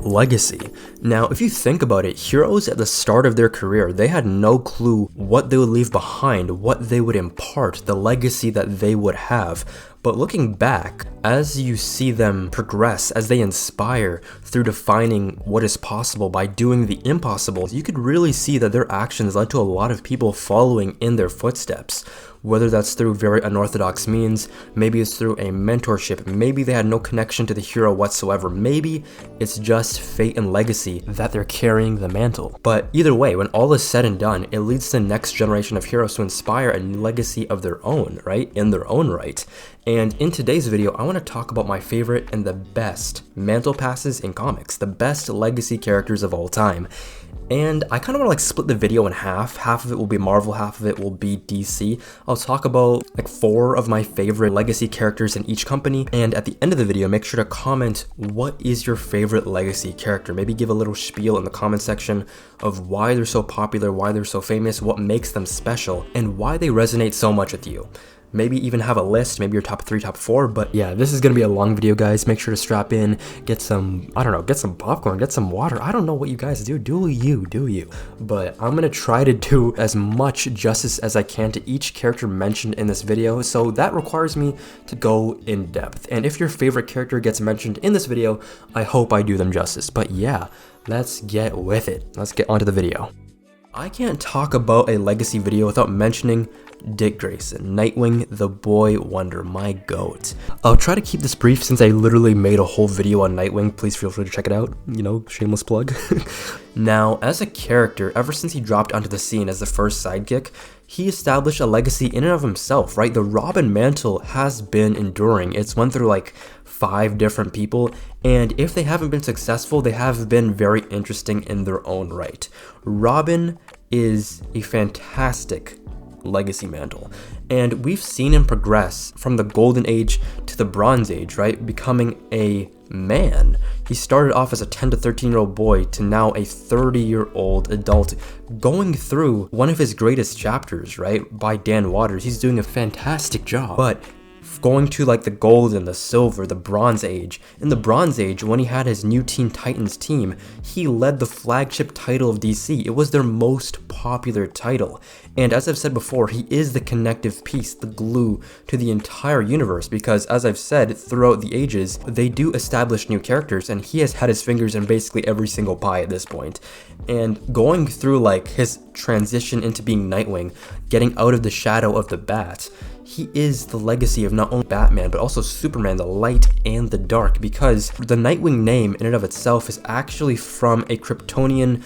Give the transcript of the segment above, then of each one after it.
legacy. Now, if you think about it, heroes at the start of their career, they had no clue what they would leave behind, what they would impart, the legacy that they would have. But looking back, as you see them progress, as they inspire through defining what is possible by doing the impossible, you could really see that their actions led to a lot of people following in their footsteps. Whether that's through very unorthodox means, maybe it's through a mentorship, maybe they had no connection to the hero whatsoever, maybe it's just fate and legacy that they're carrying the mantle. But either way, when all is said and done, it leads to the next generation of heroes to inspire a legacy of their own, right? In their own right. And in today's video, I want to talk about my favorite and the best mantle passes in comics, the best legacy characters of all time. And I kind of want to split the video in half. Half of it will be Marvel, half of it will be DC. I'll talk about 4 of my favorite legacy characters in each company. And at the end of the video, make sure to comment what is your favorite legacy character. Maybe give a little spiel in the comment section of why they're so popular, why they're so famous, what makes them special, and why they resonate so much with you. Maybe even have a list, maybe your top 3, top 4, but yeah, this is gonna be a long video, guys. Make sure to strap in, get some, I don't know, get some popcorn, get some water. I don't know what you guys do you. But I'm gonna try to do as much justice as I can to each character mentioned in this video, so that requires me to go in depth. And if your favorite character gets mentioned in this video, I hope I do them justice. But yeah, let's get with it. Let's get onto the video. I can't talk about a legacy video without mentioning Dick Grayson, Nightwing, the boy wonder, my goat. I'll try to keep this brief since I literally made a whole video on Nightwing. Please feel free to check it out, you know, shameless plug. Now, as a character, ever since he dropped onto the scene as the first sidekick, he established a legacy in and of himself, right? The Robin mantle has been enduring. It's went through 5 different people, and if they haven't been successful, they have been very interesting in their own right. Robin is a fantastic legacy mantle, and we've seen him progress from the golden age to the bronze age, right? Becoming a man. He started off as a 10 to 13-year-old boy to now a 30-year-old adult, going through one of his greatest chapters, right? By Dan Waters. He's doing a fantastic job. But going to the gold and the silver, the bronze age. In the bronze age, when he had his new Teen Titans team, he led the flagship title of DC. It was their most popular title. And as I've said before, he is the connective piece, the glue to the entire universe, because as I've said, throughout the ages, they do establish new characters, and he has had his fingers in basically every single pie at this point. And going through his transition into being Nightwing, getting out of the shadow of the bat, he is the legacy of not only Batman, but also Superman, the light and the dark, because the Nightwing name in and of itself is actually from a Kryptonian,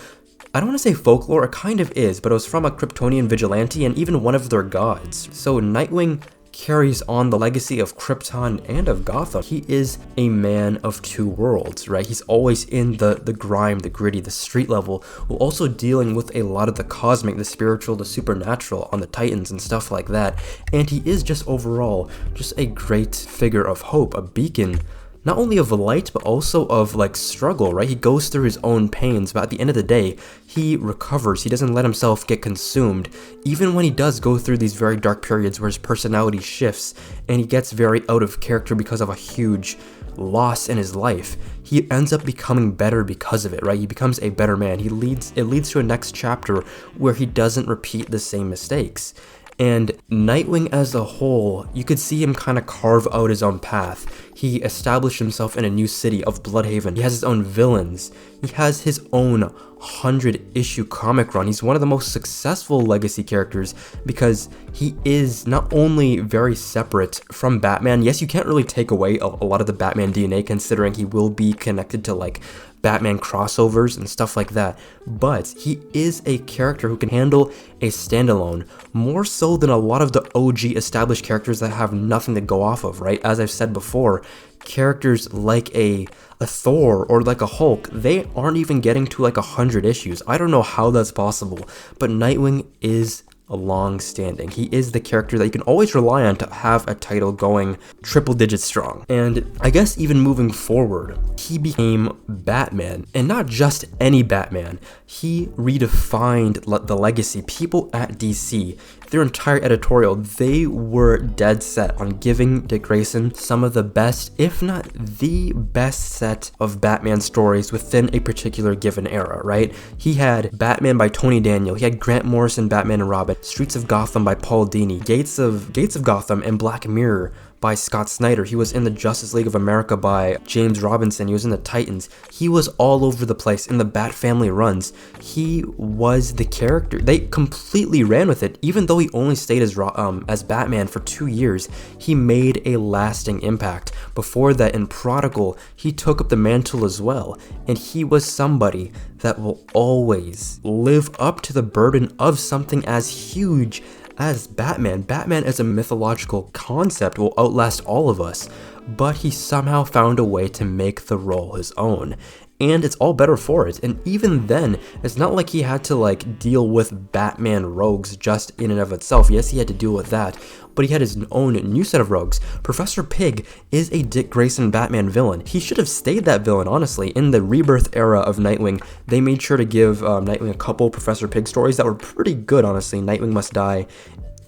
I don't want to say folklore, it kind of is, but it was from a Kryptonian vigilante and even one of their gods. So Nightwing carries on the legacy of Krypton and of Gotham. He is a man of two worlds, right? He's always in the grime, the gritty, the street level, while also dealing with a lot of the cosmic, the spiritual, the supernatural on the Titans and stuff like that. And he is just overall just a great figure of hope, a beacon, not only of light, but also of struggle, right? He goes through his own pains, but at the end of the day, he recovers. He doesn't let himself get consumed. Even when he does go through these very dark periods where his personality shifts and he gets very out of character because of a huge loss in his life, he ends up becoming better because of it, right? He becomes a better man. It leads to a next chapter where he doesn't repeat the same mistakes. And Nightwing as a whole, you could see him kind of carve out his own path. He established himself in a new city of Bloodhaven. He has his own villains. He has his own 100-issue comic run. He's one of the most successful legacy characters because he is not only very separate from Batman. Yes, you can't really take away a lot of the Batman DNA, considering he will be connected to Batman crossovers and stuff like that, but he is a character who can handle a standalone, more so than a lot of the OG established characters that have nothing to go off of, right? As I've said before, characters like a Thor or like a Hulk, they aren't even getting to 100 issues. I don't know how that's possible, but Nightwing is long-standing. He is the character that you can always rely on to have a title going triple digits strong. And I guess even moving forward, he became Batman. And not just any Batman. He redefined the legacy. People at DC, their entire editorial, they were dead set on giving Dick Grayson some of the best, if not the best set of Batman stories within a particular given era, right? He had Batman by Tony Daniel, he had Grant Morrison, Batman and Robin, Streets of Gotham by Paul Dini, Gates of Gotham and Black Mirror by Scott Snyder. He was in the Justice League of America by James Robinson. He was in the Titans. He was all over the place in the Bat Family runs. He was the character. They completely ran with it. Even though he only stayed as Batman for 2 years, he made a lasting impact. Before that, in Prodigal, he took up the mantle as well, and he was somebody that will always live up to the burden of something as huge as Batman. Batman as a mythological concept will outlast all of us, but he somehow found a way to make the role his own. And it's all better for it. And even then, it's not like he had to like deal with Batman rogues just in and of itself. Yes, he had to deal with that, but he had his own new set of rogues. Professor Pig is a Dick Grayson Batman villain. He should have stayed that villain, honestly. In the rebirth era of Nightwing, they made sure to give Nightwing a couple Professor Pig stories that were pretty good, honestly. Nightwing Must Die.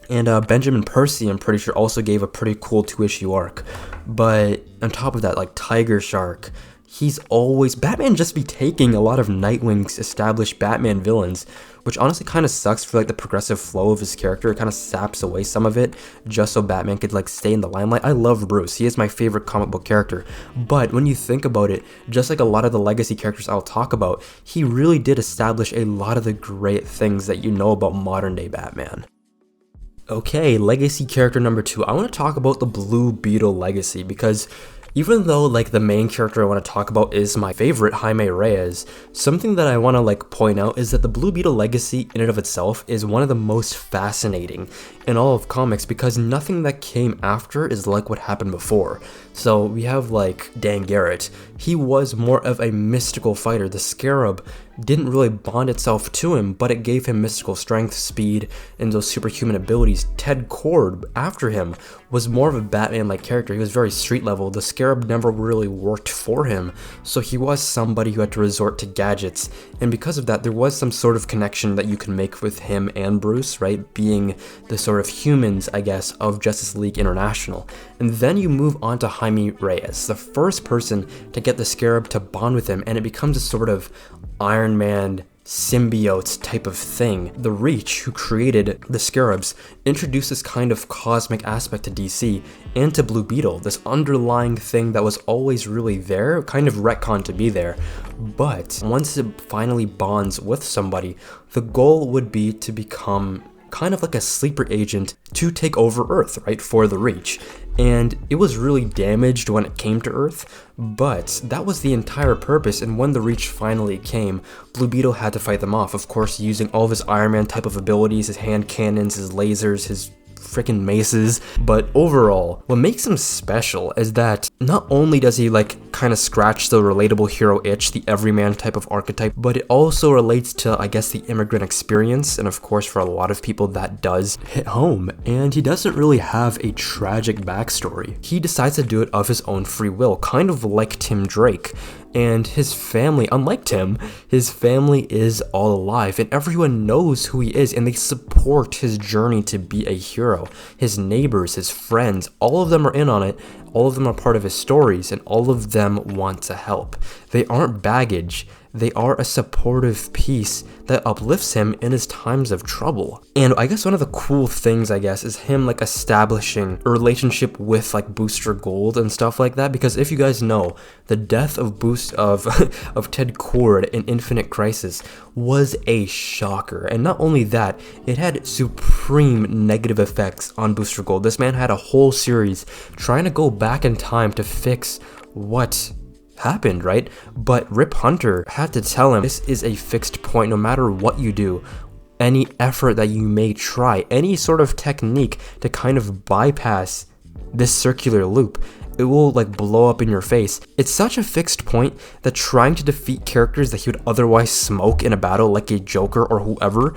And Benjamin Percy, I'm pretty sure, also gave a pretty cool 2-issue arc. But on top of that, like Tiger Shark, Batman just be taking a lot of Nightwing's established Batman villains, which honestly kind of sucks for like the progressive flow of his character. It kind of saps away some of it just so Batman could like stay in the limelight. I love Bruce. He is my favorite comic book character. But when you think about it, just like a lot of the legacy characters I'll talk about, he really did establish a lot of the great things that you know about modern day Batman. Okay, legacy character number 2. I want to talk about the Blue Beetle legacy, because even though like the main character I want to talk about is my favorite, Jaime Reyes, something that I want to like point out is that the Blue Beetle legacy in and of itself is one of the most fascinating in all of comics, because nothing that came after is like what happened before. So we have like Dan Garrett. He was more of a mystical fighter. The Scarab didn't really bond itself to him, but it gave him mystical strength, speed, and those superhuman abilities. Ted Kord, after him, was more of a Batman-like character. He was very street level. The Scarab never really worked for him, so he was somebody who had to resort to gadgets. And because of that, there was some sort of connection that you can make with him and Bruce, right? Being the sort of humans, I guess, of Justice League International. And then you move on to Jaime Reyes, the first person to get the Scarab to bond with him, and it becomes a sort of Iron Man symbiote type of thing. The Reach, who created the Scarabs, introduced this kind of cosmic aspect to DC and to Blue Beetle, this underlying thing that was always really there, kind of retconned to be there. But once it finally bonds with somebody, the goal would be to become kind of like a sleeper agent to take over Earth, right, for the Reach. And it was really damaged when it came to Earth, but that was the entire purpose. And when the Reach finally came, Blue Beetle had to fight them off, of course, using all of his Iron Man type of abilities, his hand cannons, his lasers, his freaking maces. But overall, what makes him special is that not only does he like kind of scratch the relatable hero itch, the everyman type of archetype, but it also relates to, I guess, the immigrant experience, and of course for a lot of people that does hit home. And he doesn't really have a tragic backstory. He decides to do it of his own free will, kind of like Tim Drake. And his family, unlike Tim, his family is all alive, and everyone knows who he is, and they support his journey to be a hero. His neighbors, his friends, all of them are in on it, all of them are part of his stories, and all of them want to help. They aren't baggage, they are a supportive piece that uplifts him in his times of trouble. And I guess one of the cool things, I guess, is him like establishing a relationship with like Booster Gold and stuff like that, because if you guys know, the death of of Ted Kord in Infinite Crisis was a shocker. And not only that, it had supreme negative effects on Booster Gold. This man had a whole series trying to go back in time to fix what happened, right? But Rip Hunter had to tell him, this is a fixed point. No matter what you do, any effort that you may try, any sort of technique to kind of bypass this circular loop, it will like blow up in your face. It's such a fixed point that trying to defeat characters that he would otherwise smoke in a battle, like a Joker or whoever,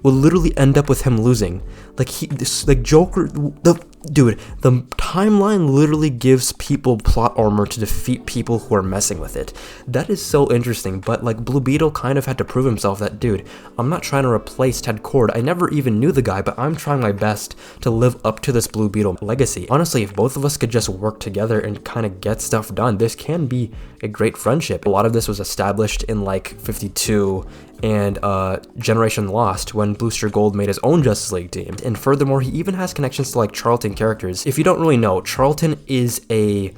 will literally end up with him losing. Like Joker, Dude, the timeline literally gives people plot armor to defeat people who are messing with it. That is so interesting, but like Blue Beetle kind of had to prove himself that, dude, I'm not trying to replace Ted Kord. I never even knew the guy, but I'm trying my best to live up to this Blue Beetle legacy. Honestly, if both of us could just work together and kind of get stuff done, this can be a great friendship. A lot of this was established in like 52 and Generation Lost when Booster Gold made his own Justice League team. And furthermore, he even has connections to like Charlton characters. If you don't really know, Charlton is a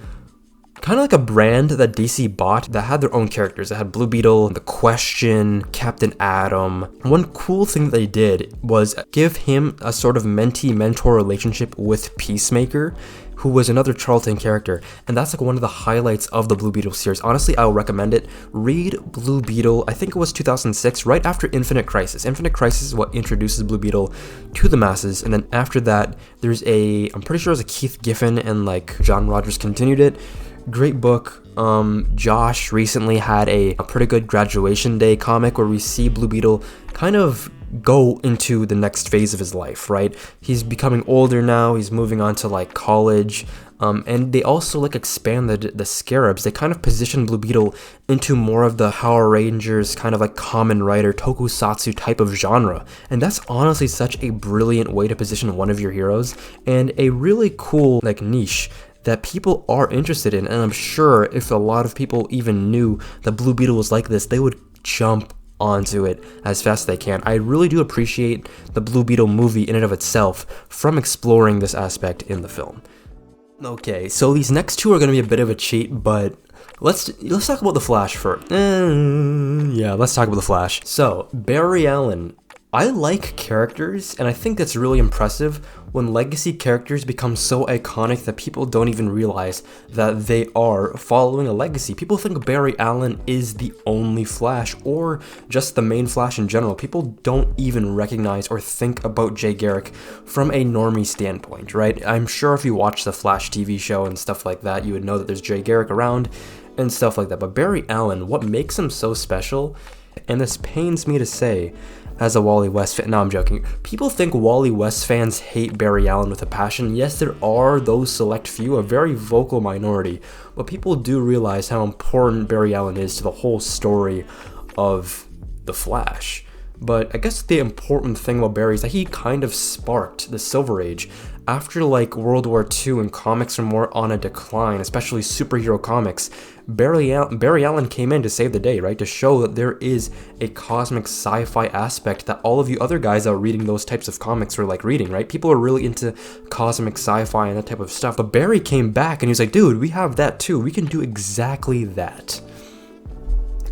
kind of like a brand that DC bought that had their own characters. It had Blue Beetle, The Question, Captain Atom. One cool thing that they did was give him a sort of mentee-mentor relationship with Peacemaker, who was another Charlton character, and that's like one of the highlights of the Blue Beetle series. Honestly, I would recommend it. Read Blue Beetle, I think it was 2006, right after Infinite Crisis. Infinite Crisis is what introduces Blue Beetle to the masses, and then after that, there's I'm pretty sure it was a Keith Giffen and like John Rogers continued it. Great book. Josh recently had a pretty good graduation day comic where we see Blue Beetle kind of go into the next phase of his life, right? He's becoming older now, he's moving on to like college, and they also like expanded the Scarabs. They kind of positioned Blue Beetle into more of the Power Rangers kind of like Kamen Rider tokusatsu type of genre, and that's honestly such a brilliant way to position one of your heroes and a really cool like niche that people are interested in. And I'm sure if a lot of people even knew that Blue Beetle was like this, they would jump onto it as fast as they can. I really do appreciate the Blue Beetle movie in and of itself from exploring this aspect in the film. Okay, so these next two are going to be a bit of a cheat, but let's talk about the Flash first. Yeah, let's talk about the Flash. So, Barry Allen. I like characters, and I think it's really impressive when legacy characters become so iconic that people don't even realize that they are following a legacy. People think Barry Allen is the only Flash, or just the main Flash in general. People don't even recognize or think about Jay Garrick from a normie standpoint, right? I'm sure if you watch the Flash TV show and stuff like that, you would know that there's Jay Garrick around and stuff like that. But Barry Allen, what makes him so special, and this pains me to say, as a Wally West fan. No, I'm joking. People think Wally West fans hate Barry Allen with a passion. Yes, there are those select few, a very vocal minority, but people do realize how important Barry Allen is to the whole story of The Flash. But I guess the important thing about Barry is that he kind of sparked the Silver Age. After like World War II and comics are more on a decline, especially superhero comics, Barry Allen came in to save the day, right? To show that there is a cosmic sci-fi aspect that all of you other guys that are reading those types of comics are like reading, right? People are really into cosmic sci-fi and that type of stuff. But Barry came back and he was like, dude, we have that too. We can do exactly that.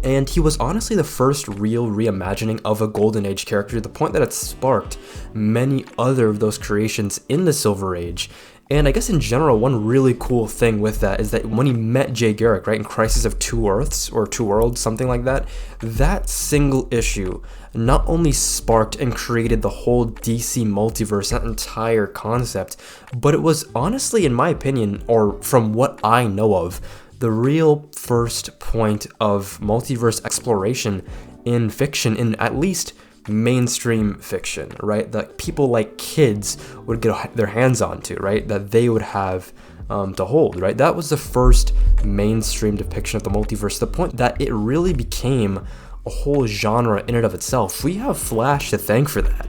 And he was honestly the first real reimagining of a Golden Age character, to the point that it sparked many other of those creations in the Silver Age. And I guess in general, one really cool thing with that is that when he met Jay Garrick, right, in Crisis of Two Earths, or Two Worlds, something like that, that single issue not only sparked and created the whole DC multiverse, that entire concept, but it was honestly, in my opinion, or from what I know of, the real first point of multiverse exploration in fiction, in at least mainstream fiction, right? That people like kids would get their hands onto, right? That they would have to hold, right? That was the first mainstream depiction of the multiverse, to the point that it really became a whole genre in and of itself. We have Flash to thank for that.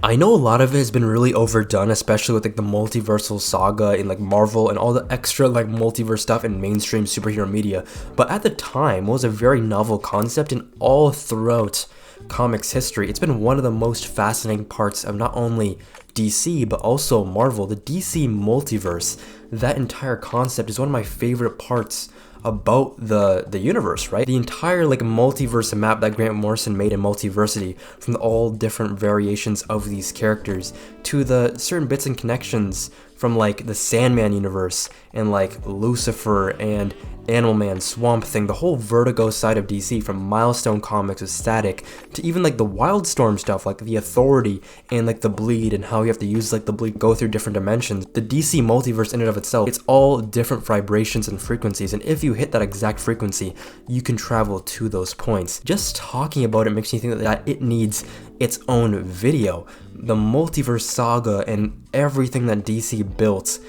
I know a lot of it has been really overdone, especially with like the multiversal saga in like Marvel and all the extra like multiverse stuff in mainstream superhero media, but at the time it was a very novel concept, and all throughout comics history, it's been one of the most fascinating parts of not only DC but also Marvel. The DC multiverse, that entire concept is one of my favorite parts about the universe, right? The entire like multiverse map that Grant Morrison made in Multiversity, from all different variations of these characters to the certain bits and connections from like the Sandman universe and like Lucifer and Animal Man, Swamp Thing, the whole Vertigo side of DC, from Milestone Comics with Static to even like the Wildstorm stuff, like the Authority and like the Bleed, and how you have to use like the Bleed, go through different dimensions. The DC multiverse in and of itself, it's all different vibrations and frequencies, and if you hit that exact frequency, you can travel to those points. Just talking about it makes me think that it needs its own video. The multiverse saga and everything that DC built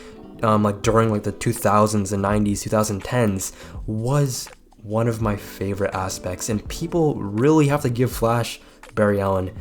like during like the 2000s and 90s, 2010s was one of my favorite aspects, and people really have to give Barry Allen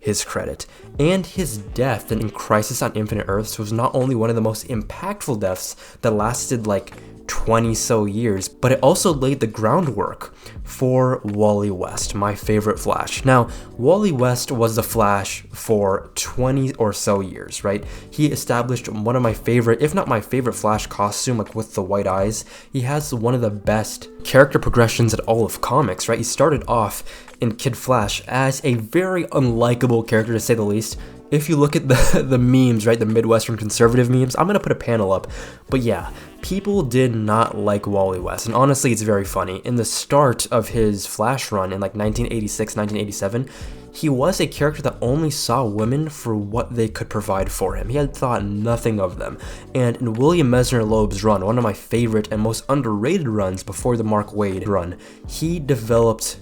his credit. And his death in Crisis on Infinite Earths was not only one of the most impactful deaths that lasted like 20 so years, but it also laid the groundwork for Wally West, my favorite Flash. Now, Wally West was the Flash for 20 or so years, right? He established one of my favorite, if not my favorite Flash costume, like with the white eyes. He has one of the best character progressions in all of comics, right? He started off in Kid Flash as a very unlikable character, to say the least. If you look at the memes, right, the Midwestern conservative memes, I'm going to put a panel up. But yeah, people did not like Wally West. And honestly, it's very funny. In the start of his Flash run in like 1986, 1987, he was a character that only saw women for what they could provide for him. He had thought nothing of them. And in William Messner Loeb's run, one of my favorite and most underrated runs before the Mark Waid run, he developed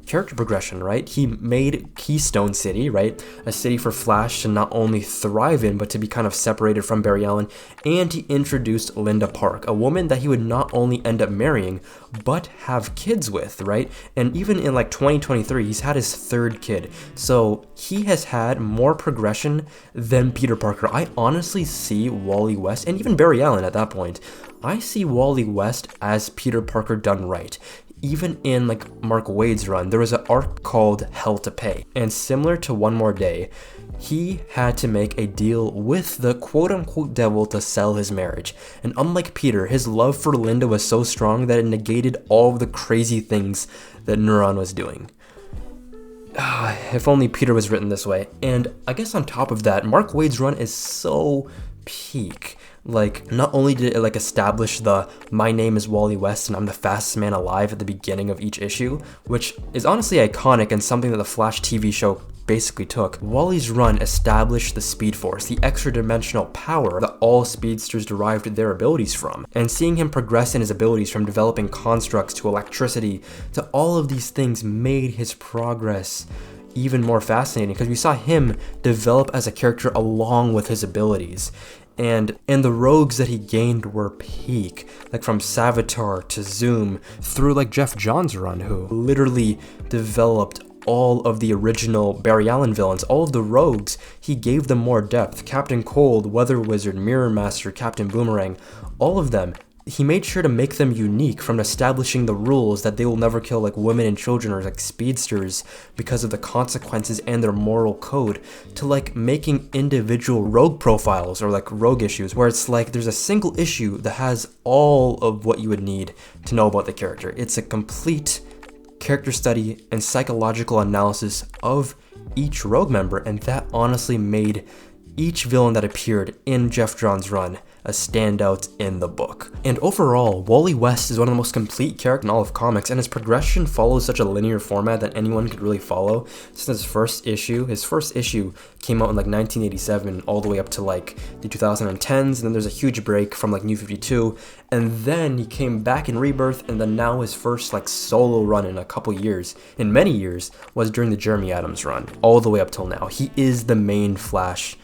character progression, right? He made Keystone City, right? A city for Flash to not only thrive in, but to be kind of separated from Barry Allen. And he introduced Linda Park, a woman that he would not only end up marrying, but have kids with, right? And even in like 2023, he's had his third kid. So he has had more progression than Peter Parker. I honestly see Wally West, and even Barry Allen at that point, I see Wally West as Peter Parker done right. Even in like Mark Waid's run, there was an arc called Hell to Pay. And similar to One More Day, he had to make a deal with the quote-unquote devil to sell his marriage. And unlike Peter, his love for Linda was so strong that it negated all of the crazy things that Neuron was doing. If only Peter was written this way. And I guess on top of that, Mark Waid's run is so peak. Like, not only did it like establish the "my name is Wally West and I'm the fastest man alive" at the beginning of each issue, which is honestly iconic and something that the Flash TV show basically took. Wally's run established the Speed Force, the extra-dimensional power that all speedsters derived their abilities from. And seeing him progress in his abilities from developing constructs to electricity to all of these things made his progress even more fascinating, because we saw him develop as a character along with his abilities. And the rogues that he gained were peak, like from Savitar to Zoom, through like Jeff Johns' run, who literally developed all of the original Barry Allen villains, all of the rogues. He gave them more depth. Captain Cold, Weather Wizard, Mirror Master, Captain Boomerang, all of them. He made sure to make them unique, from establishing the rules that they will never kill like women and children or like speedsters because of the consequences and their moral code, to like making individual rogue profiles or like rogue issues where it's like there's a single issue that has all of what you would need to know about the character. It's a complete character study and psychological analysis of each rogue member, and that honestly made each villain that appeared in Jeff Johns' run a standout in the book. And overall, Wally West is one of the most complete characters in all of comics, and his progression follows such a linear format that anyone could really follow. Since his first issue came out in like 1987 all the way up to like the 2010s, and then there's a huge break from like New 52, and then he came back in Rebirth, and then now his first like solo run in a couple years, in many years, was during the Jeremy Adams run, all the way up till now. He is the main Flash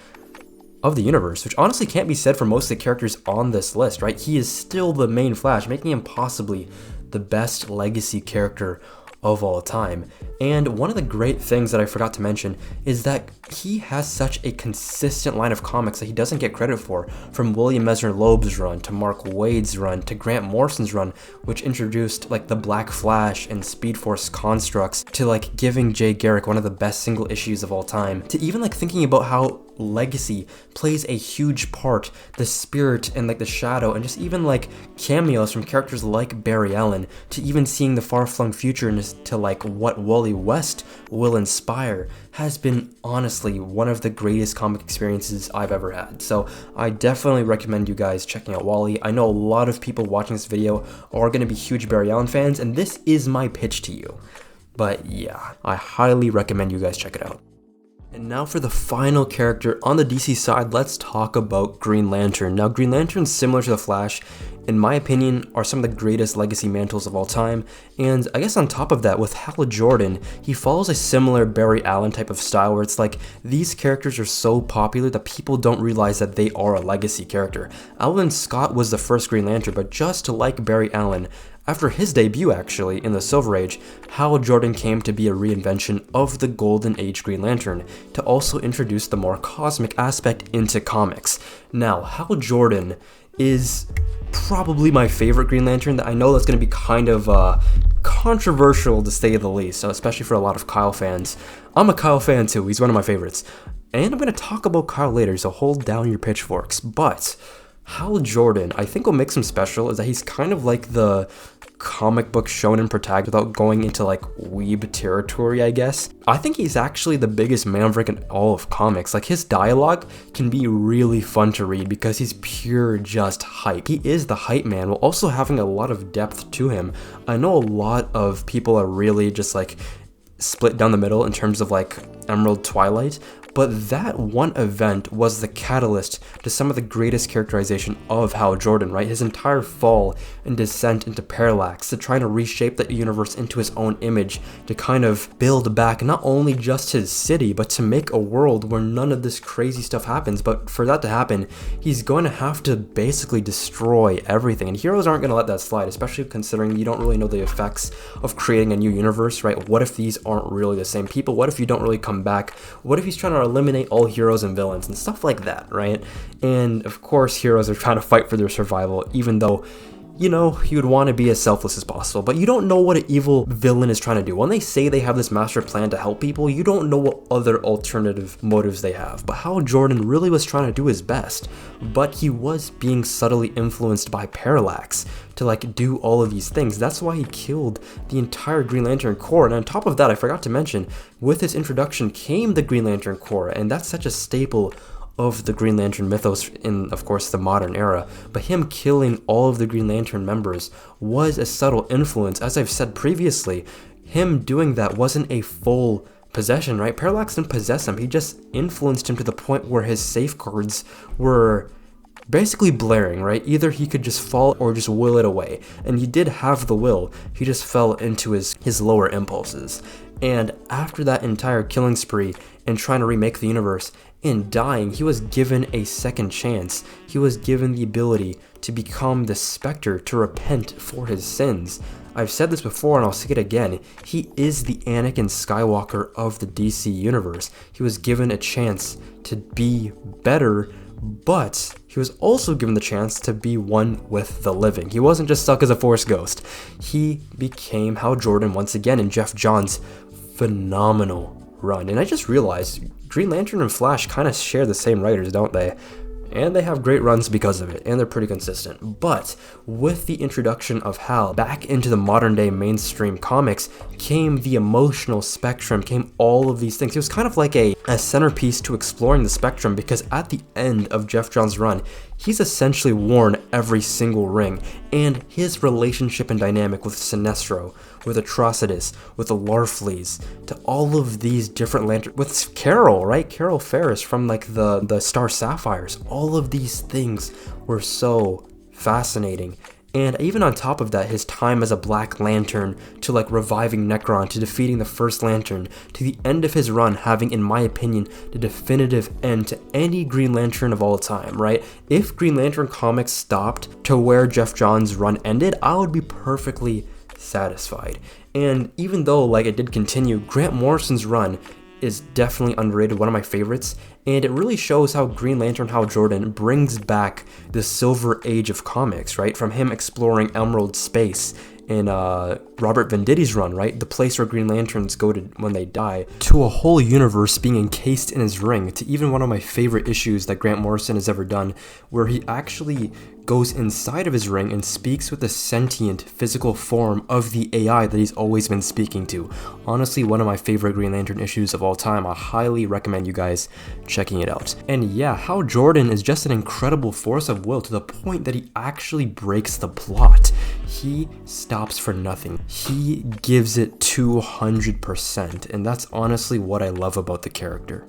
of the universe, which honestly can't be said for most of the characters on this list, right? He is still the main Flash, making him possibly the best legacy character of all time. And one of the great things that I forgot to mention is that he has such a consistent line of comics that he doesn't get credit for, from William Messner Loeb's run to Mark Waid's run to Grant Morrison's run, which introduced like the Black Flash and Speed Force constructs, to like giving Jay Garrick one of the best single issues of all time, to even like thinking about how legacy plays a huge part, the spirit and like the shadow, and just even like cameos from characters like Barry Allen, to even seeing the far-flung future and to like what Wally West will inspire, has been honestly one of the greatest comic experiences I've ever had. So I definitely recommend you guys checking out Wally. I know a lot of people watching this video are going to be huge Barry Allen fans, and this is my pitch to you. But yeah, I highly recommend you guys check it out. And now for the final character on the DC side, let's talk about Green Lantern. Now, Green Lantern, similar to the Flash, in my opinion, are some of the greatest legacy mantles of all time. And I guess on top of that, with Hal Jordan, he follows a similar Barry Allen type of style where it's like these characters are so popular that people don't realize that they are a legacy character. Alan Scott was the first Green Lantern, but just like Barry Allen, after his debut actually in the Silver Age, Hal Jordan came to be a reinvention of the Golden Age Green Lantern to also introduce the more cosmic aspect into comics. Now, Hal Jordan is probably my favorite Green Lantern. That I know that's going to be kind of controversial to say the least, especially for a lot of Kyle fans. I'm a Kyle fan too, he's one of my favorites. And I'm going to talk about Kyle later, so hold down your pitchforks. But Hal Jordan, I think what makes him special is that he's kind of like the comic book shonen protagonist without going into like weeb territory, I guess. I think he's actually the biggest maverick in all of comics. Like his dialogue can be really fun to read because he's pure just hype. He is the hype man while also having a lot of depth to him. I know a lot of people are really just like split down the middle in terms of like Emerald Twilight, but that one event was the catalyst to some of the greatest characterization of Hal Jordan, right? His entire fall and descent into Parallax, to trying to reshape the universe into his own image, to kind of build back not only just his city, but to make a world where none of this crazy stuff happens. But for that to happen, he's going to have to basically destroy everything. And heroes aren't going to let that slide, especially considering you don't really know the effects of creating a new universe, right? What if these aren't really the same people? What if you don't really come back? What if he's trying to eliminate all heroes and villains and stuff like that, right? And of course, heroes are trying to fight for their survival, even though, you know, you would want to be as selfless as possible, but you don't know what an evil villain is trying to do. When they say they have this master plan to help people, you don't know what other alternative motives they have. But Hal Jordan really was trying to do his best, but he was being subtly influenced by Parallax to like do all of these things. That's why he killed the entire Green Lantern Corps. And on top of that, I forgot to mention, with his introduction came the Green Lantern Corps, and that's such a staple of the Green Lantern mythos in, of course, the modern era. But him killing all of the Green Lantern members was a subtle influence. As I've said previously, him doing that wasn't a full possession, right? Parallax didn't possess him, he just influenced him to the point where his safeguards were basically blaring, right? Either he could just fall or just will it away. And he did have the will, he just fell into his lower impulses. And after that entire killing spree and trying to remake the universe, in dying, he was given a second chance. He was given the ability to become the Spectre, to repent for his sins. I've said this before and I'll say it again. He is the Anakin Skywalker of the DC universe. He was given a chance to be better, but he was also given the chance to be one with the living. He wasn't just stuck as a Force ghost. He became Hal Jordan once again in Jeff Johns' phenomenal run. And I just realized Green Lantern and Flash kind of share the same writers, don't they? And they have great runs because of it, and they're pretty consistent. But with the introduction of Hal back into the modern day mainstream comics came the emotional spectrum, came all of these things. It was kind of like a centerpiece to exploring the spectrum, because at the end of Jeff Johns' run, he's essentially worn every single ring, and his relationship and dynamic with Sinestro, with Atrocitus, with the Larfleeze, to all of these different lanterns, with Carol, right? Carol Ferris from like the Star Sapphires. All of these things were so fascinating. And even on top of that, his time as a Black Lantern, to like reviving Necron, to defeating the First Lantern, to the end of his run having, in my opinion, the definitive end to any Green Lantern of all time, right? If Green Lantern comics stopped to where Jeff Johns' run ended, I would be perfectly satisfied. And even though like it did continue, Grant Morrison's run is definitely underrated, one of my favorites, and it really shows how Green Lantern Hal Jordan brings back the Silver Age of comics, right? From him exploring Emerald Space in Robert Venditti's run, right? The place where Green Lanterns go to when they die, to a whole universe being encased in his ring, to even one of my favorite issues that Grant Morrison has ever done, where he actually goes inside of his ring and speaks with the sentient physical form of the AI that he's always been speaking to. Honestly, one of my favorite Green Lantern issues of all time. I highly recommend you guys checking it out. And yeah, Hal Jordan is just an incredible force of will, to the point that he actually breaks the plot. He stops for nothing. He gives it 200%, and that's honestly what I love about the character.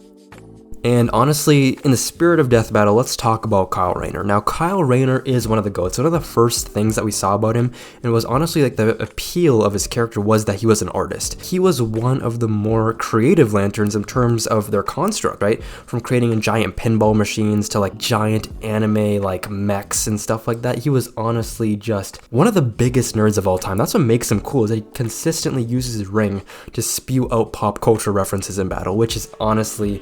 And honestly, in the spirit of Death Battle, let's talk about Kyle Rayner. Now, Kyle Rayner is one of the GOATs. One of the first things that we saw about him, and it was honestly like the appeal of his character was that he was an artist. He was one of the more creative Lanterns in terms of their construct, right? From creating giant pinball machines to like giant anime like mechs and stuff like that. He was honestly just one of the biggest nerds of all time. That's what makes him cool, is that he consistently uses his ring to spew out pop culture references in battle, which is honestly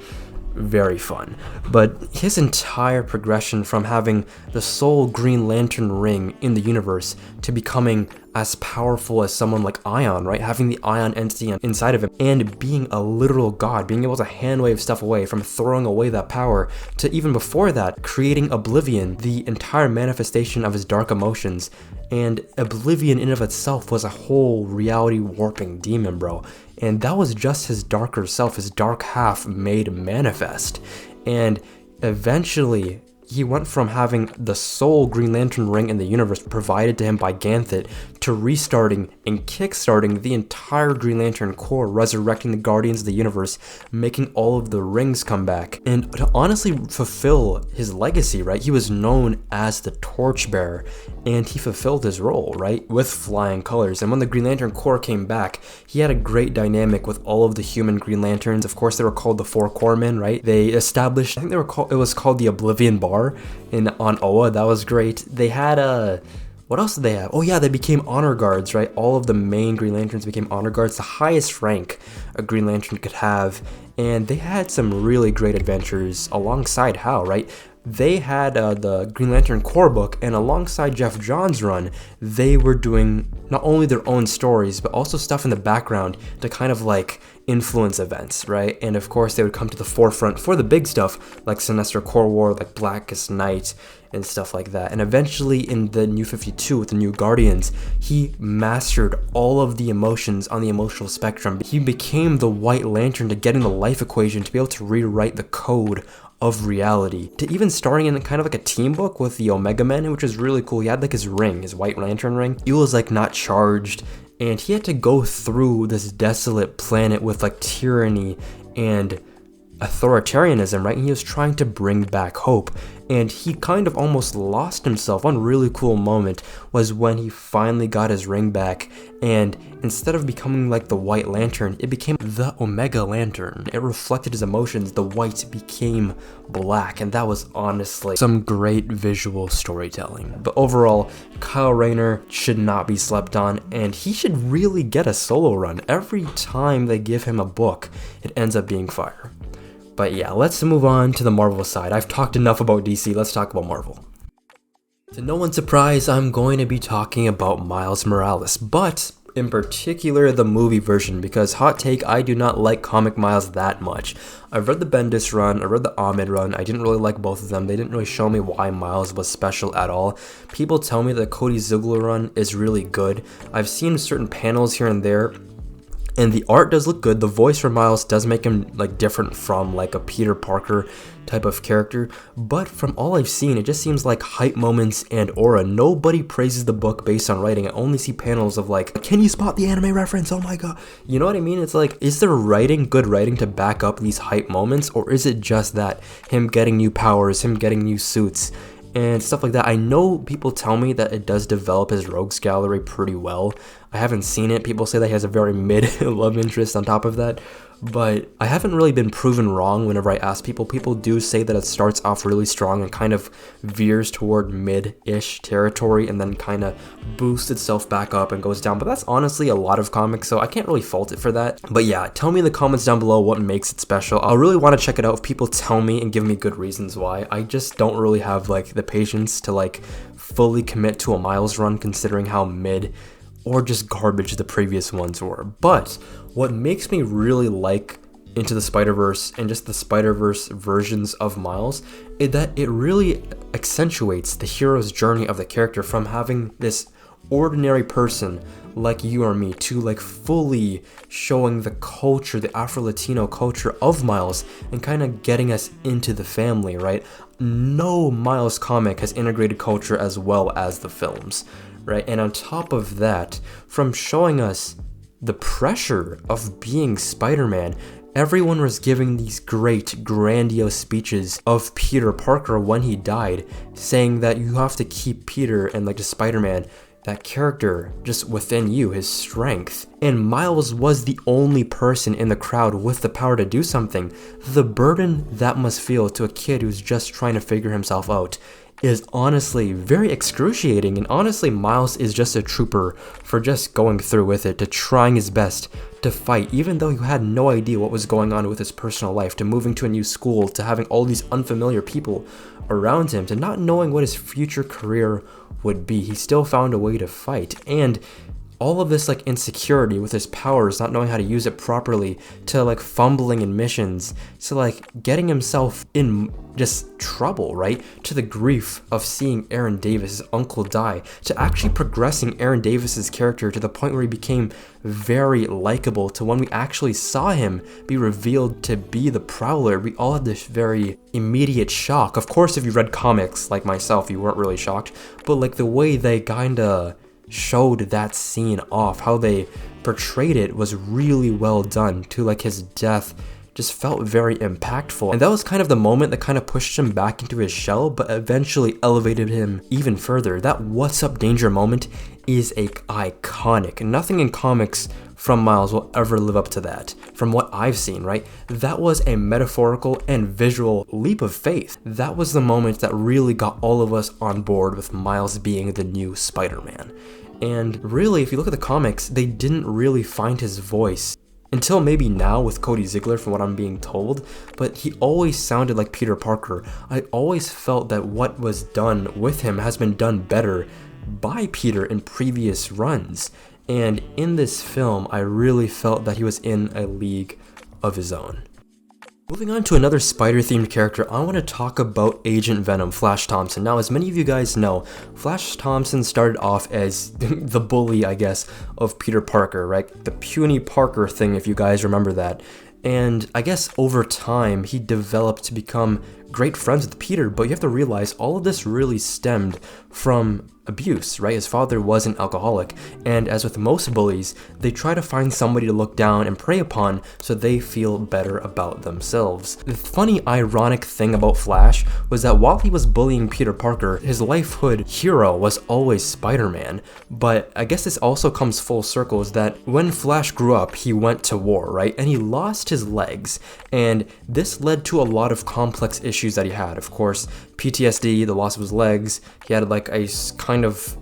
very fun. But his entire progression from having the sole Green Lantern ring in the universe to becoming as powerful as someone like Ion, right? Having the Ion entity inside of him and being a literal god, being able to hand wave stuff away, from throwing away that power to even before that, creating Oblivion, the entire manifestation of his dark emotions. And Oblivion in of itself was a whole reality warping demon, bro. And that was just his darker self, his dark half made manifest. And eventually, he went from having the sole Green Lantern ring in the universe provided to him by Ganthet to restarting and kickstarting the entire Green Lantern Corps, resurrecting the Guardians of the Universe, making all of the rings come back, and to honestly fulfill his legacy, right? He was known as the Torchbearer, and he fulfilled his role, right? With flying colors. And when the Green Lantern Corps came back, he had a great dynamic with all of the human Green Lanterns. Of course, they were called the Four Corpsmen, right? They established, I think it was called the Oblivion Bar on Oa. That was great. They had what else did they have? Oh yeah, they became honor guards, right? All of the main Green Lanterns became honor guards, the highest rank a Green Lantern could have. And they had some really great adventures alongside Hal, right? They had the Green Lantern Corps book, and alongside Jeff Johns' run, they were doing not only their own stories, but also stuff in the background to kind of like influence events, right? And of course, they would come to the forefront for the big stuff, like Sinestro Corps War, like Blackest Night, and stuff like that. And eventually, in the New 52 with the New Guardians, he mastered all of the emotions on the emotional spectrum. He became the White Lantern to getting the life equation to be able to rewrite the code of reality, to even starting in kind of like a team book with the Omega Men, which was really cool. He had like his ring, his White Lantern ring. It was like not charged, and he had to go through this desolate planet with like tyranny and authoritarianism, right? And he was trying to bring back hope, and he kind of almost lost himself. One really cool moment was when he finally got his ring back, and instead of becoming like the White Lantern, it became the Omega Lantern. It reflected his emotions. The white became black, and that was honestly some great visual storytelling. But overall, Kyle Rayner should not be slept on, and he should really get a solo run. Every time they give him a book, it ends up being fire. But yeah, let's move on to the Marvel side. I've talked enough about DC, let's talk about Marvel. To no one's surprise, I'm going to be talking about Miles Morales, but in particular the movie version, because hot take, I do not like comic Miles that much. I've read the Bendis run, I read the Ahmed run, I didn't really like both of them. They didn't really show me why Miles was special at all. People tell me that Cody Ziegler run is really good. I've seen certain panels here and there, and the art does look good. The voice for Miles does make him like different from like a Peter Parker type of character. But from all I've seen, it just seems like hype moments and aura. Nobody praises the book based on writing. I only see panels of like, can you spot the anime reference? Oh my god. You know what I mean? It's like, is there good writing to back up these hype moments? Or is it just that him getting new powers, him getting new suits, and stuff like that? I know people tell me that it does develop his rogues gallery pretty well. I haven't seen it. People say that he has a very mid love interest on top of that, but I haven't really been proven wrong whenever I ask people. People do say that it starts off really strong and kind of veers toward mid-ish territory and then kind of boosts itself back up and goes down, but that's honestly a lot of comics, so I can't really fault it for that. But yeah, tell me in the comments down below what makes it special. I'll really want to check it out if people tell me and give me good reasons why. I just don't really have like the patience to like fully commit to a Miles run considering how mid or just garbage the previous ones were. But what makes me really like Into the Spider-Verse and just the Spider-Verse versions of Miles is that it really accentuates the hero's journey of the character from having this ordinary person like you or me to like fully showing the culture, the Afro-Latino culture of Miles and kind of getting us into the family, right? No Miles comic has integrated culture as well as the films, right? And on top of that, from showing us the pressure of being Spider-Man everyone was giving these great, grandiose speeches of Peter Parker when he died, saying that you have to keep Peter and like just Spider-Man, that character just within you, his strength. And Miles was the only person in the crowd with the power to do something. The burden that must feel to a kid who's just trying to figure himself out is honestly very excruciating, and honestly Miles is just a trooper for just going through with it, to trying his best to fight, even though you had no idea what was going on with his personal life, to moving to a new school, to having all these unfamiliar people around him, to not knowing what his future career would be. He still found a way to fight, and all of this like insecurity with his powers, not knowing how to use it properly, to like fumbling in missions, to like getting himself in just trouble, right? To the grief of seeing Aaron Davis, his uncle, die, to actually progressing Aaron Davis's character to the point where he became very likable, to when we actually saw him be revealed to be the Prowler, we all had this very immediate shock. Of course, if you read comics like myself, you weren't really shocked, but like the way they kinda showed that scene off, how they portrayed it was really well done, to like his death just felt very impactful. And that was kind of the moment that kind of pushed him back into his shell, but eventually elevated him even further. That "what's up danger" moment is iconic. Nothing in comics from Miles will ever live up to that, from what I've seen, right? That was a metaphorical and visual leap of faith. That was the moment that really got all of us on board with Miles being the new Spider-Man. And really, if you look at the comics, they didn't really find his voice until maybe now with Cody Ziegler, from what I'm being told, but he always sounded like Peter Parker. I always felt that what was done with him has been done better by Peter in previous runs, and in this film, I really felt that he was in a league of his own. Moving on to another spider-themed character, I want to talk about Agent Venom, Flash Thompson. Now, as many of you guys know, Flash Thompson started off as the bully, I guess, of Peter Parker, right? The puny Parker thing, if you guys remember that. And I guess over time, he developed to become great friends with Peter, but you have to realize all of this really stemmed from abuse, right? His father was an alcoholic, and as with most bullies, they try to find somebody to look down and prey upon so they feel better about themselves. The funny, ironic thing about Flash was that while he was bullying Peter Parker, his lifehood hero was always Spider-Man. But I guess this also comes full circle, is that when Flash grew up, he went to war, right? And he lost his legs, and this led to a lot of complex issues that he had. Of course, PTSD, the loss of his legs, he had like a kind of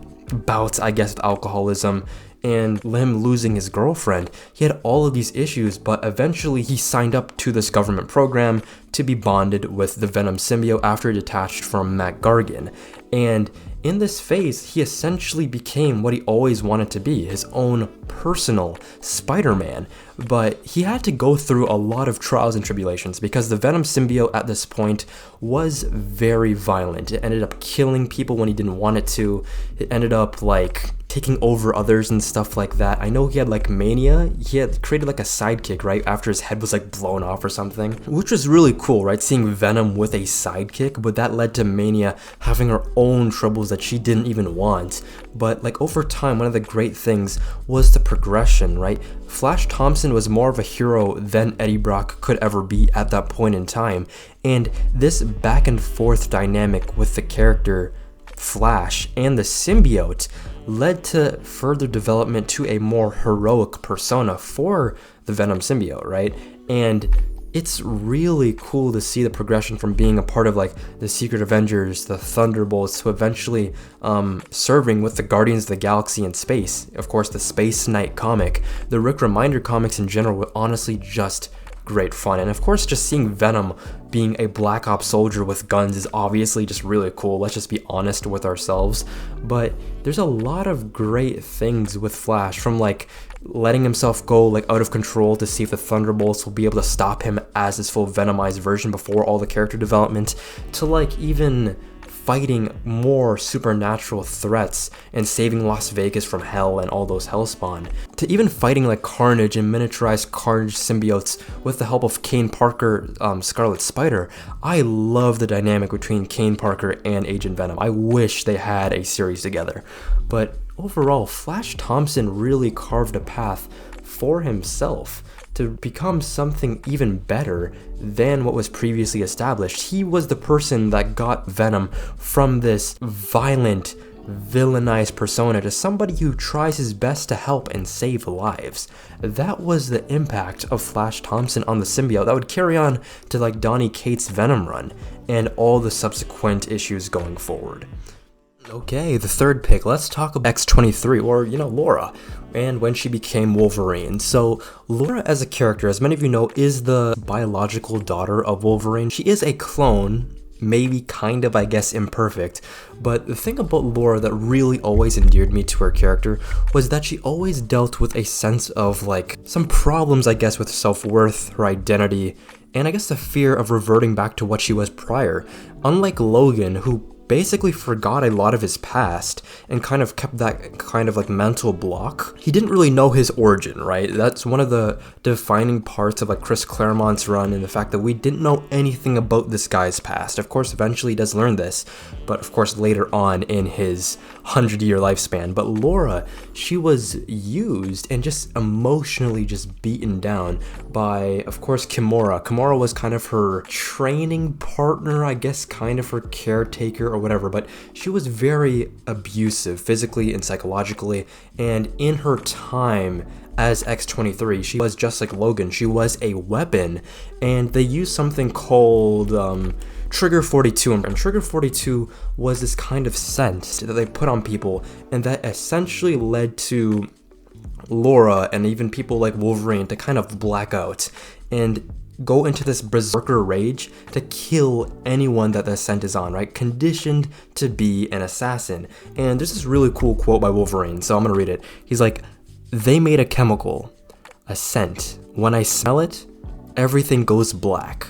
bout, I guess, with alcoholism, and him losing his girlfriend. He had all of these issues, but eventually he signed up to this government program to be bonded with the Venom symbiote after detached from Matt Gargan. And in this phase, he essentially became what he always wanted to be, his own personal Spider-Man. But he had to go through a lot of trials and tribulations because the Venom symbiote at this point was very violent. It ended up killing people when he didn't want it to. It ended up like taking over others and stuff like that. I know he had like mania. He had created like a sidekick, right, after his head was like blown off or something, which was really cool, right, seeing Venom with a sidekick. But that led to Mania having her own troubles that she didn't even want. But like over time, one of the great things was the progression, right? Flash Thompson was more of a hero than Eddie Brock could ever be at that point in time, and this back and forth dynamic with the character Flash and the symbiote led to further development to a more heroic persona for the Venom symbiote, right? And it's really cool to see the progression from being a part of like the Secret Avengers, the Thunderbolts, to eventually serving with the Guardians of the Galaxy in space. Of course, the Space Knight comic, the Rick Reminder comics in general were honestly just great fun. And of course, just seeing Venom being a Black Ops soldier with guns is obviously just really cool. Let's just be honest with ourselves. But there's a lot of great things with Flash, from like letting himself go like out of control to see if the Thunderbolts will be able to stop him as his full Venomized version before all the character development, to like even fighting more supernatural threats and saving Las Vegas from hell and all those Hellspawn, to even fighting like Carnage and miniaturized Carnage symbiotes with the help of Kane Parker, Scarlet Spider. I love the dynamic between Kane Parker and Agent Venom. I wish they had a series together. But overall, Flash Thompson really carved a path for himself to become something even better than what was previously established. He was the person that got Venom from this violent, villainized persona to somebody who tries his best to help and save lives. That was the impact of Flash Thompson on the symbiote that would carry on to like Donny Cates' Venom run and all the subsequent issues going forward. Okay, the third pick, let's talk about X-23, or, Laura, and when she became Wolverine. So, Laura as a character, as many of you know, is the biological daughter of Wolverine. She is a clone, maybe kind of, I guess, imperfect, but the thing about Laura that really always endeared me to her character was that she always dealt with a sense of, like, some problems, I guess, with self-worth, her identity, and I guess the fear of reverting back to what she was prior. Unlike Logan, who basically forgot a lot of his past and kind of kept that kind of like mental block. He didn't really know his origin, right? That's one of the defining parts of like Chris Claremont's run, and the fact that we didn't know anything about this guy's past. Of course, eventually he does learn this, but of course later on in his 100-year lifespan. But Laura, she was used and just emotionally just beaten down by, of course, Kimura. Kimura was kind of her training partner, I guess, kind of her caretaker or whatever, but she was very abusive physically and psychologically, and in her time as X-23, she was just like Logan. She was a weapon, and they used something called Trigger 42, and Trigger 42 was this kind of scent that they put on people, and that essentially led to Laura and even people like Wolverine to kind of black out and go into this berserker rage to kill anyone that the scent is on, right? Conditioned to be an assassin. And there's this really cool quote by Wolverine, so I'm gonna read it. He's like, "They made a chemical, a scent. When I smell it, everything goes black.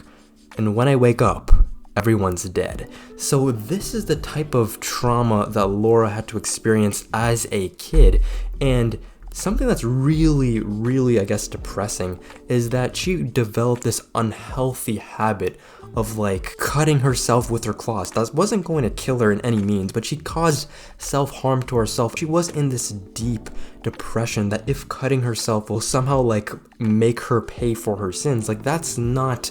And when I wake up, everyone's dead." So this is the type of trauma that Laura had to experience as a kid. And something that's really, really, I guess, depressing is that she developed this unhealthy habit of like cutting herself with her claws. That wasn't going to kill her in any means, but she caused self-harm to herself. She was in this deep depression that if cutting herself will somehow like make her pay for her sins, like that's not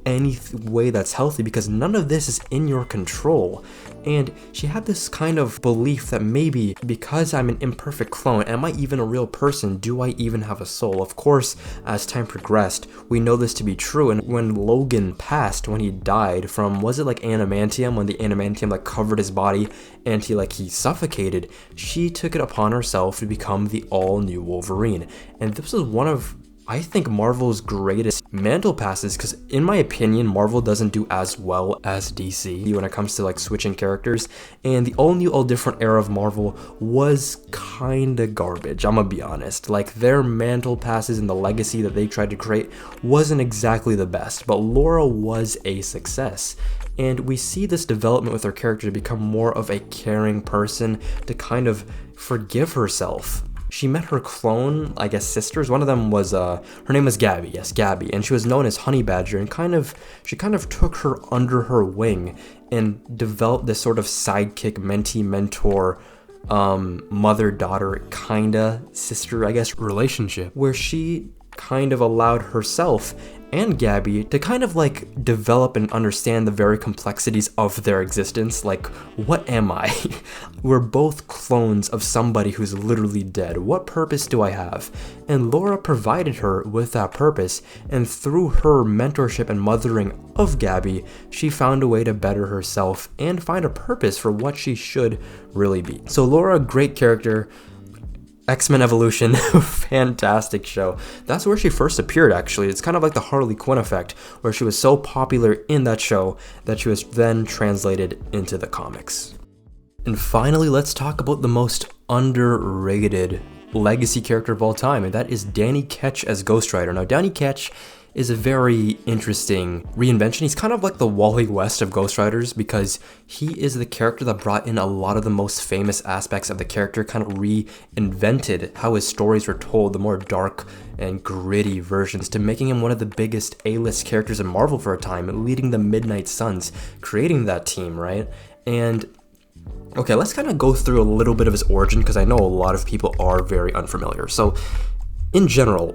any way that's healthy, because none of this is in your control. And she had this kind of belief that maybe because I'm an imperfect clone, am I even a real person? Do I even have a soul? Of course, as time progressed, we know this to be true. And when Logan passed, when he died from, was it like adamantium, when the adamantium like covered his body and he suffocated, she took it upon herself to become the all-new Wolverine. And this was one of, I think, Marvel's greatest mantle passes, because in my opinion, Marvel doesn't do as well as DC when it comes to like switching characters, and the all new, all different era of Marvel was kinda garbage, I'm gonna be honest. Like, their mantle passes and the legacy that they tried to create wasn't exactly the best, but Laura was a success. And we see this development with her character to become more of a caring person, to kind of forgive herself. She met her clone, I guess, sisters. One of them was, her name was Gabby, yes, Gabby, and she was known as Honey Badger, and she kind of took her under her wing and developed this sort of sidekick, mentee, mentor, mother-daughter, kinda, sister, I guess, relationship, where she kind of allowed herself and Gabby to kind of like develop and understand the very complexities of their existence. Like, what am I? We're both clones of somebody who's literally dead. What purpose do I have? And Laura provided her with that purpose, and through her mentorship and mothering of Gabby, she found a way to better herself and find a purpose for what she should really be. So Laura, great character. X-Men Evolution, fantastic show. That's where she first appeared, actually. It's kind of like the Harley Quinn effect, where she was so popular in that show that she was then translated into the comics. And finally, let's talk about the most underrated legacy character of all time, and that is Danny Ketch as Ghost Rider. Now, Danny Ketch is a very interesting reinvention. He's kind of like the Wally West of Ghost Riders, because he is the character that brought in a lot of the most famous aspects of the character, kind of reinvented how his stories were told, the more dark and gritty versions, to making him one of the biggest A-list characters in Marvel for a time, leading the Midnight Suns, creating that team, right? And okay, let's kind of go through a little bit of his origin, because I know a lot of people are very unfamiliar. So in general,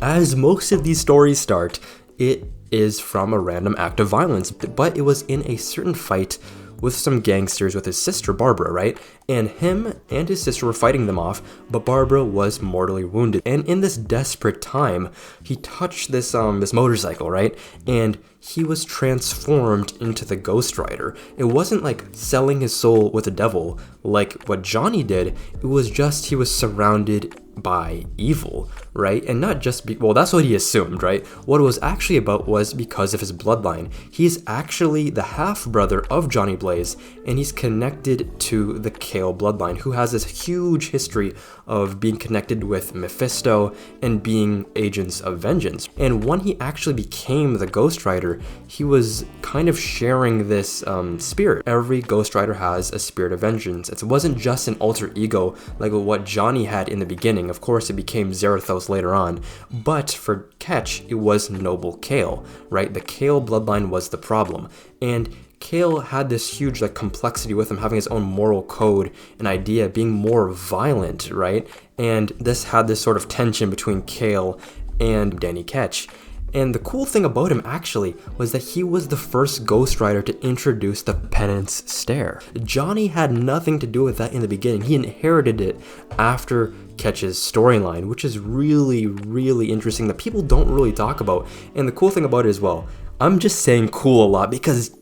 as most of these stories start, it is from a random act of violence, but it was in a certain fight with some gangsters with his sister Barbara, right? And him and his sister were fighting them off, but Barbara was mortally wounded. And in this desperate time, he touched this motorcycle, right? And he was transformed into the Ghost Rider. It wasn't like selling his soul with the devil like what Johnny did. It was just he was surrounded by evil, right? And not just well, that's what he assumed, right? What it was actually about was because of his bloodline. He's actually the half-brother of Johnny Blaze, and he's connected to the Kale bloodline, who has this huge history of being connected with Mephisto and being agents of vengeance. And when he actually became the Ghost Rider, he was kind of sharing this spirit. Every Ghost Rider has a spirit of vengeance. It wasn't just an alter ego like what Johnny had in the beginning. Of course, it became Zarathos later on, but for Ketch, it was Noble Kale, right? The Kale bloodline was the problem, and Kale had this huge complexity with him, having his own moral code and idea, being more violent, right? And this had this sort of tension between Kale and Danny Ketch. And the cool thing about him actually was that he was the first Ghost Rider to introduce the penance stare. Johnny had nothing to do with that in the beginning. He inherited it after Ketch's storyline, which is really, really interesting that people don't really talk about. And the cool thing about it as well, I'm just saying cool a lot because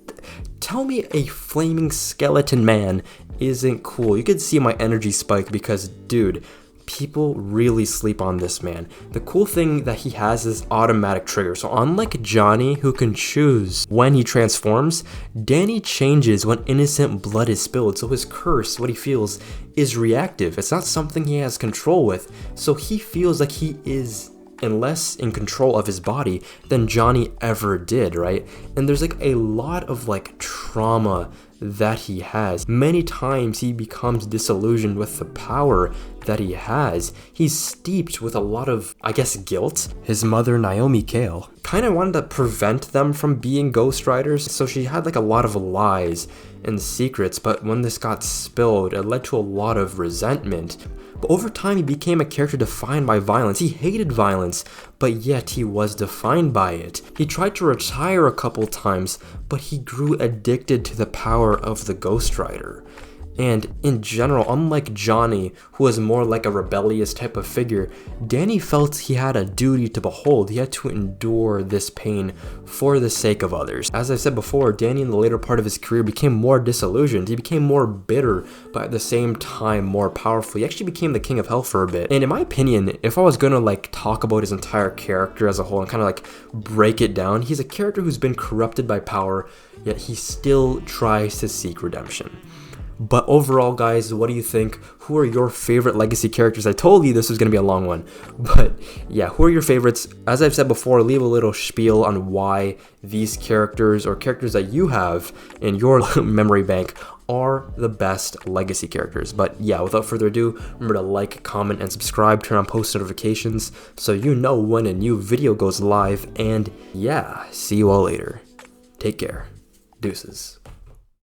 tell me a flaming skeleton man isn't cool. You could see my energy spike because, dude, people really sleep on this man. The cool thing that he has is automatic trigger. So unlike Johnny, who can choose when he transforms, Danny changes when innocent blood is spilled. So his curse, what he feels, is reactive. It's not something he has control with. So he feels like he is less in control of his body than Johnny ever did, right? And there's a lot of trauma that he has. Many times he becomes disillusioned with the power that he has. He's steeped with a lot of, I guess, guilt. His mother, Naomi Kale, kind of wanted to prevent them from being Ghost Riders, so she had a lot of lies and secrets, but when this got spilled, it led to a lot of resentment. But over time, he became a character defined by violence. He hated violence, but yet he was defined by it. He tried to retire a couple times, but he grew addicted to the power of the Ghost Rider. And in general, unlike Johnny, who was more like a rebellious type of figure, Danny felt he had a duty to behold. He had to endure this pain for the sake of others. As I said before, Danny in the later part of his career became more disillusioned. He became more bitter, but at the same time more powerful. He actually became the king of hell for a bit. And in my opinion, if I was gonna talk about his entire character as a whole and kind of break it down, he's a character who's been corrupted by power, yet he still tries to seek redemption. But overall, guys, what do you think? Who are your favorite legacy characters? I told you this was going to be a long one, but yeah, who are your favorites? As I've said before, leave a little spiel on why these characters or characters that you have in your memory bank are the best legacy characters. But yeah, without further ado, remember to like, comment, and subscribe, turn on post notifications so you know when a new video goes live, and yeah, see you all later. Take care. Deuces.